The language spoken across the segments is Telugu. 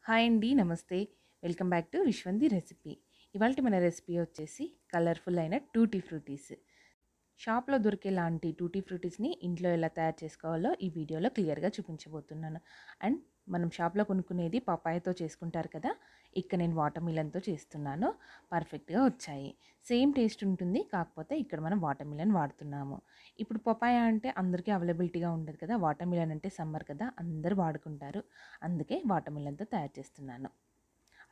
హాయ్ అండి, నమస్తే. వెల్కమ్ బ్యాక్ టు విశ్వంది రెసిపీ. ఇవాల్టి మన రెసిపీ వచ్చేసి కలర్ఫుల్ అయిన టూటీ ఫ్రూటీస్. షాప్లో దొరికేలాంటి టూటీ ఫ్రూటీస్ని ఇంట్లో ఎలా తయారు చేసుకోవాలో ఈ వీడియోలో క్లియర్గా చూపించబోతున్నాను. అండ్ మనం షాప్లో కొనుక్కునేది పపాయతో చేసుకుంటారు కదా, ఇక్కడ నేను వాటర్ మిలన్తో చేస్తున్నాను. పర్ఫెక్ట్గా వచ్చాయి. సేమ్ టేస్ట్ ఉంటుంది, కాకపోతే ఇక్కడ మనం వాటర్ మిలన్ వాడుతున్నాము. ఇప్పుడు పపాయ అంటే అందరికీ అవైలబిలిటీగా ఉండదు కదా, వాటర్ మిలన్ అంటే సమ్మర్ కదా, అందరూ వాడుకుంటారు. అందుకే వాటర్ మిలన్తో తయారు చేస్తున్నాను.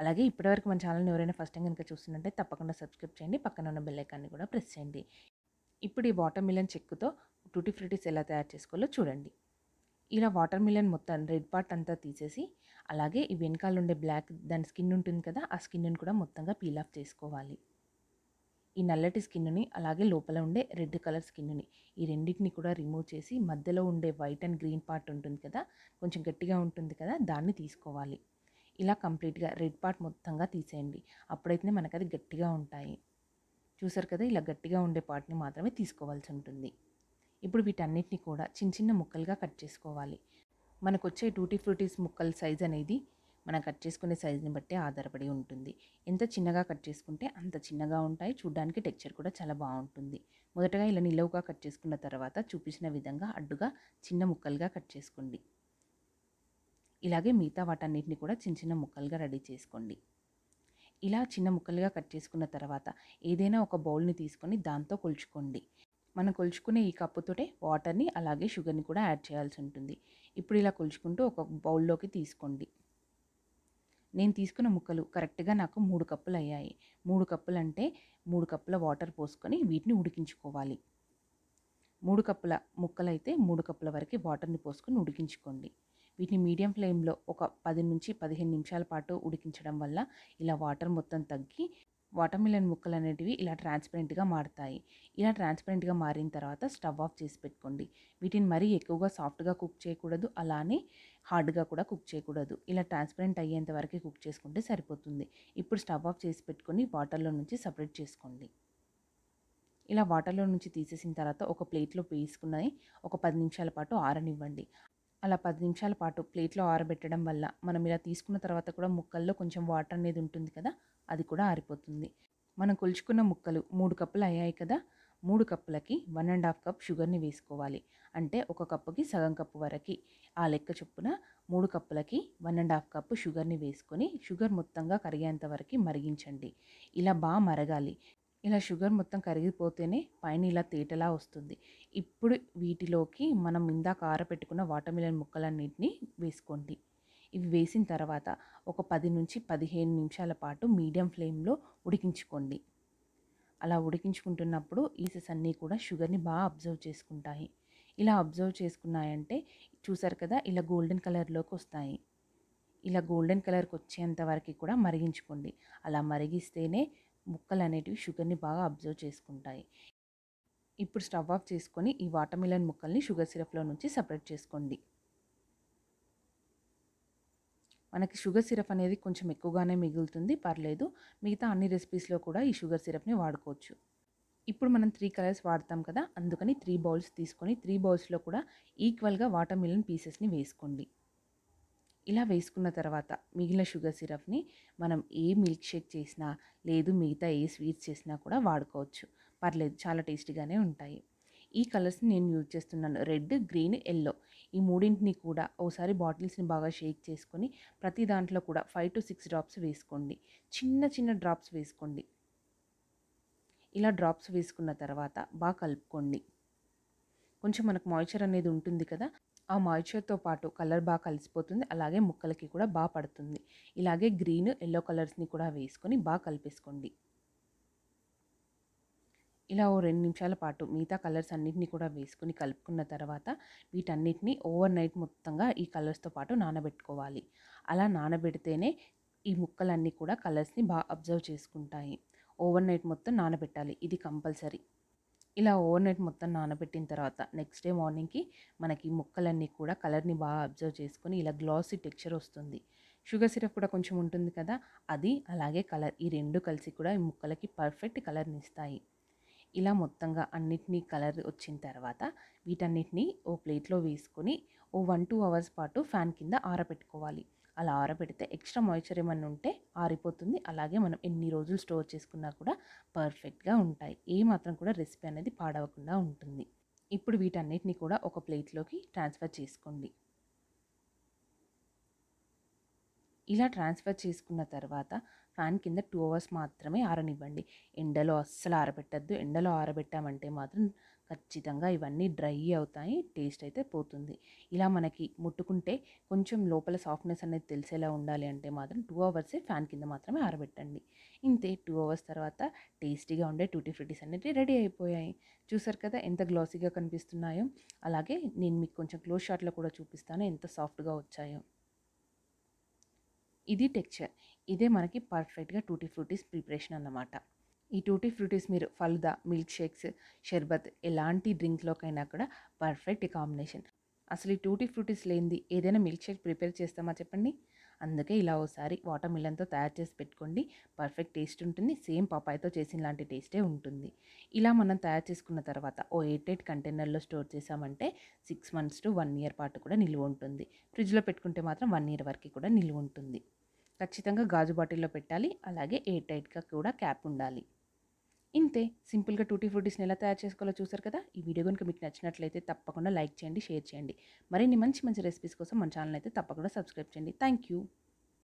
అలాగే ఇప్పటివరకు మన ఛానల్ని ఎవరైనా ఫస్ట్ టైం కనుక చూస్తున్నట్టే తప్పకుండా సబ్స్క్రైబ్ చేయండి, పక్కన ఉన్న బెల్ ఐకాన్ని కూడా ప్రెస్ చేయండి. ఇప్పుడు ఈ వాటర్ మిలన్ చెక్కుతో టూటీ ఫ్రూటీస్ ఎలా తయారు చేసుకోవాలో చూడండి. ఇలా వాటర్ మిలన్ మొత్తం రెడ్ పార్ట్ అంతా తీసేసి, అలాగే ఈ వెనకాల ఉండే బ్లాక్ దాని స్కిన్ ఉంటుంది కదా, ఆ స్కిన్ని కూడా మొత్తంగా పీల్ ఆఫ్ చేసుకోవాలి. ఈ నల్లటి స్కిన్ని అలాగే లోపల ఉండే రెడ్ కలర్ స్కిన్ని ఈ రెండింటిని కూడా రిమూవ్ చేసి, మధ్యలో ఉండే వైట్ అండ్ గ్రీన్ పార్ట్ ఉంటుంది కదా, కొంచెం గట్టిగా ఉంటుంది కదా, దాన్ని తీసుకోవాలి. ఇలా కంప్లీట్గా రెడ్ పార్ట్ మొత్తంగా తీసేయండి. అప్పుడైతే మనకు అది గట్టిగా ఉంటాయి. చూసారు కదా, ఇలా గట్టిగా ఉండే పార్ట్ని మాత్రమే తీసుకోవాల్సి ఉంటుంది. ఇప్పుడు వీటన్నిటిని కూడా చిన్న చిన్న ముక్కలుగా కట్ చేసుకోవాలి. మనకు వచ్చే టూటీ ఫ్రూటీస్ ముక్కల సైజ్ అనేది మనం కట్ చేసుకునే సైజుని బట్టి ఆధారపడి ఉంటుంది. ఎంత చిన్నగా కట్ చేసుకుంటే అంత చిన్నగా ఉంటాయి, చూడడానికి టెక్స్చర్ కూడా చాలా బాగుంటుంది. మొదటగా ఇలా నిలువుగా కట్ చేసుకున్న తర్వాత చూపించిన విధంగా అడ్డుగా చిన్న ముక్కలుగా కట్ చేసుకోండి. ఇలాగే మిగతా వాటన్నిటిని కూడా చిన్న చిన్న ముక్కలుగా రెడీ చేసుకోండి. ఇలా చిన్న ముక్కలుగా కట్ చేసుకున్న తర్వాత ఏదైనా ఒక బౌల్ని తీసుకొని దాంతో కొలుచుకోండి. మనం కొలుచుకునే ఈ కప్పుతోటే వాటర్ని అలాగే షుగర్ని కూడా యాడ్ చేయాల్సి ఉంటుంది. ఇప్పుడు ఇలా కొలుచుకుంటూ ఒక బౌల్లోకి తీసుకోండి. నేను తీసుకున్న ముక్కలు కరెక్ట్గా నాకు 3 కప్పులు అయ్యాయి. 3 కప్పులు అంటే 3 కప్పుల వాటర్ పోసుకొని వీటిని ఉడికించుకోవాలి. 3 కప్పుల ముక్కలైతే 3 కప్పుల వరకు వాటర్ని పోసుకొని ఉడికించుకోండి. వీటిని మీడియం ఫ్లేమ్లో ఒక 10 నుంచి 15 నిమిషాల పాటు ఉడికించడం వల్ల ఇలా వాటర్ మొత్తం తగ్గి వాటర్ మిలన్ ముక్కలు అనేటివి ఇలా ట్రాన్స్పరెంట్గా మారుతాయి. ఇలా ట్రాన్స్పరెంట్గా మారిన తర్వాత స్టవ్ ఆఫ్ చేసి పెట్టుకోండి. వీటిని మరీ ఎక్కువగా సాఫ్ట్గా కుక్ చేయకూడదు, అలానే హార్డ్గా కూడా కుక్ చేయకూడదు. ఇలా ట్రాన్స్పరెంట్ అయ్యేంత వరకు కుక్ చేసుకుంటే సరిపోతుంది. ఇప్పుడు స్టవ్ ఆఫ్ చేసి పెట్టుకొని వాటర్లో నుంచి సపరేట్ చేసుకోండి. ఇలా వాటర్లో నుంచి తీసేసిన తర్వాత ఒక ప్లేట్లో వేసుకుని ఒక 10 నిమిషాల పాటు ఆరనివ్వండి. అలా 10 నిమిషాల పాటు ప్లేట్లో ఆరబెట్టడం వల్ల మనం ఇలా తీసుకున్న తర్వాత కూడా ముక్కల్లో కొంచెం వాటర్ అనేది ఉంటుంది కదా, అది కూడా ఆరిపోతుంది. మనం కొలుచుకున్న ముక్కలు 3 కప్పులు అయ్యాయి కదా, 3 కప్పులకి 1.5 కప్ షుగర్ని వేసుకోవాలి. అంటే ఒక కప్పుకి సగం కప్పు వరకు ఆ లెక్క చొప్పున 3 కప్పులకి 1.5 కప్పు షుగర్ని వేసుకొని షుగర్ మొత్తంగా కరిగేంత వరకు మరిగించండి. ఇలా బాగా మరగాలి. ఇలా షుగర్ మొత్తం కరిగిపోతేనే పైన ఇలా తేటలా వస్తుంది. ఇప్పుడు వీటిలోకి మనం ఇందాక ఆరబెట్టుకున్న వాటర్ మిలన్ ముక్కలన్నింటినీ వేసుకోండి. ఇవి వేసిన తర్వాత ఒక 10 నుంచి 15 నిమిషాల పాటు మీడియం ఫ్లేమ్లో ఉడికించుకోండి. అలా ఉడికించుకుంటున్నప్పుడు ఈసెస్ అన్నీ కూడా షుగర్ని బాగా అబ్జర్వ్ చేసుకుంటాయి. ఇలా అబ్జర్వ్ చేసుకున్నాయంటే చూసారు కదా, ఇలా గోల్డెన్ కలర్లోకి వస్తాయి. ఇలా గోల్డెన్ కలర్కి వచ్చేంత వరకు కూడా మరిగించుకోండి. అలా మరిగిస్తేనే ముక్కలు అనేటివి షుగర్ని బాగా అబ్జర్వ్ చేసుకుంటాయి. ఇప్పుడు స్టవ్ ఆఫ్ చేసుకొని ఈ వాటర్ మిలన్ ముక్కల్ని షుగర్ సిరప్లో నుంచి సపరేట్ చేసుకోండి. మనకి షుగర్ సిరప్ అనేది కొంచెం ఎక్కువగానే మిగులుతుంది, పర్లేదు. మిగతా అన్ని రెసిపీస్లో కూడా ఈ షుగర్ సిరప్ని వాడుకోవచ్చు. ఇప్పుడు మనం 3 కలర్స్ వాడతాం కదా, అందుకని 3 బౌల్స్ తీసుకొని 3 బౌల్స్లో కూడా ఈక్వల్గా వాటర్ మిలన్ పీసెస్ని వేసుకోండి. ఇలా వేసుకున్న తర్వాత మిగిలిన షుగర్ సిరప్ని మనం ఏ మిల్క్ షేక్ చేసినా లేదు మిగతా ఏ స్వీట్స్ చేసినా కూడా వాడుకోవచ్చు, పర్లేదు, చాలా టేస్టీగానే ఉంటాయి. ఈ కలర్స్ని నేను యూజ్ చేస్తున్నాను, రెడ్, గ్రీన్, ఎల్లో. ఈ మూడింటిని కూడా ఓసారి బాటిల్స్ని బాగా షేక్ చేసుకొని ప్రతి దాంట్లో కూడా 5 to 6 డ్రాప్స్ వేసుకోండి. చిన్న చిన్న డ్రాప్స్ వేసుకోండి. ఇలా డ్రాప్స్ వేసుకున్న తర్వాత బాగా కలుపుకోండి. కొంచెం మనకు మాయిశ్చర్ అనేది ఉంటుంది కదా, ఆ మాయిశ్చర్తో పాటు కలర్ బాగా కలిసిపోతుంది, అలాగే ముక్కలకి కూడా బాగా పడుతుంది. ఇలాగే గ్రీన్, ఎల్లో కలర్స్ని కూడా వేసుకొని బాగా కలిపేసుకోండి. ఇలా ఓ 2 నిమిషాల పాటు మిగతా కలర్స్ అన్నింటినీ కూడా వేసుకుని కలుపుకున్న తర్వాత వీటన్నిటిని ఓవర్ నైట్ మొత్తంగా ఈ కలర్స్తో పాటు నానబెట్టుకోవాలి. అలా నానబెడితేనే ఈ ముక్కలన్నీ కూడా కలర్స్ని బాగా అబ్జర్వ్ చేసుకుంటాయి. ఓవర్ నైట్ మొత్తం నానబెట్టాలి, ఇది కంపల్సరీ. ఇలా ఓవర్ నైట్ మొత్తం నానబెట్టిన తర్వాత నెక్స్ట్ డే మార్నింగ్కి మనకి ముక్కలన్నీ కూడా కలర్ని బాగా అబ్జర్వ్ చేసుకొని ఇలా గ్లాసీ టెక్స్చర్ వస్తుంది. షుగర్ సిరప్ కూడా కొంచెం ఉంటుంది కదా, అది అలాగే కలర్, ఈ రెండు కలిసి కూడా ఈ ముక్కలకి పర్ఫెక్ట్ కలర్ని ఇస్తాయి. ఇలా మొత్తంగా అన్నిటినీ కలర్ వచ్చిన తర్వాత వీటన్నిటిని ఓ ప్లేట్లో వేసుకొని ఓ 1-2 అవర్స్ పాటు ఫ్యాన్ కింద ఆరబెట్టుకోవాలి. అలా ఆరబెడితే ఎక్స్ట్రా మాయిశ్చర్ ఏమన్నా ఉంటే ఆరిపోతుంది. అలాగే మనం ఎన్ని రోజులు స్టోర్ చేసుకున్నా కూడా పర్ఫెక్ట్గా ఉంటాయి. ఏ మాత్రం కూడా రెసిపీ అనేది పాడవకుండా ఉంటుంది. ఇప్పుడు వీటన్నిటిని కూడా ఒక ప్లేట్లోకి ట్రాన్స్ఫర్ చేసుకోండి. ఇలా ట్రాన్స్ఫర్ చేసుకున్న తర్వాత ఫ్యాన్ కింద 2 అవర్స్ మాత్రమే ఆరనివ్వండి. ఎండలో అస్సలు ఆరబెట్టద్దు. ఎండలో ఆరబెట్టామంటే మాత్రం ఖచ్చితంగా ఇవన్నీ డ్రై అవుతాయి, టేస్ట్ అయితే పోతుంది. ఇలా మనకి ముట్టుకుంటే కొంచెం లోపల సాఫ్ట్నెస్ అనేది తెలిసేలా ఉండాలి అంటే మాత్రం 2 అవర్సే ఫ్యాన్ కింద మాత్రమే ఆరబెట్టండి. ఇంతే 2 అవర్స్ తర్వాత టేస్టీగా ఉండే టూటీ ఫ్రూటీస్ అనేవి రెడీ అయిపోయాయి. చూసారు కదా ఎంత గ్లాసీగా కనిపిస్తున్నాయో. అలాగే నేను మీకు కొంచెం క్లోజ్ షాట్లో కూడా చూపిస్తాను ఎంత సాఫ్ట్గా వచ్చాయో. ఇది టెక్స్చర్. ఇదే మనకి పర్ఫెక్ట్‌గా టూటీ ఫ్రూటీస్ ప్రిపరేషన్ అన్నమాట. ఈ టూటీ ఫ్రూటీస్ మీరు ఫలుదా, మిల్క్ షేక్స్, షర్బత్ ఎలాంటి డ్రింక్‌లోకైనా కూడా పర్ఫెక్ట్ కాంబినేషన్. అసలు ఈ టూటీ ఫ్రూటీస్ లేనిది ఏదైనా మిల్క్ షేక్ ప్రిపేర్ చేస్తామా చెప్పండి? అందుకే ఇలా ఓసారి వాటర్ మిలన్‌తో తయారు చేసి పెట్టుకోండి. పర్ఫెక్ట్ టేస్ట్ ఉంటుంది. సేమ్ పపాయతో చేసిన లాంటి టేస్టే ఉంటుంది. ఇలా మనం తయారు చేసుకున్న తర్వాత ఓ ఎయిర్ కంటైనర్‌లో స్టోర్ చేసామంటే 6 మంత్స్ టు 1 ఇయర్ పాటు కూడా నిలువ ఉంటుంది. ఫ్రిడ్జ్‌లో పెట్టుకుంటే మాత్రం 1 ఇయర్ వరకు కూడా నిలువ ఉంటుంది. ఖచ్చితంగా గాజు బాటిల్లో పెట్టాలి. అలాగే ఎయిర్ టైట్‌గా కూడా క్యాప్ ఉండాలి. ఇంతే సింపుల్‌గా టూటీ ఫ్రూటీస్‌ని ఎలా తయారు చేసుకోవాలో చూసారు కదా! ఈ వీడియో గనుక మీకు నచ్చినట్లయితే తప్పకుండా లైక్ చేయండి, షేర్ చేయండి. మరిన్ని మంచి మంచి రెసిపీస్ కోసం మన ఛానెల్ అయితే తప్పకుండా సబ్స్క్రైబ్ చేయండి. Thank you.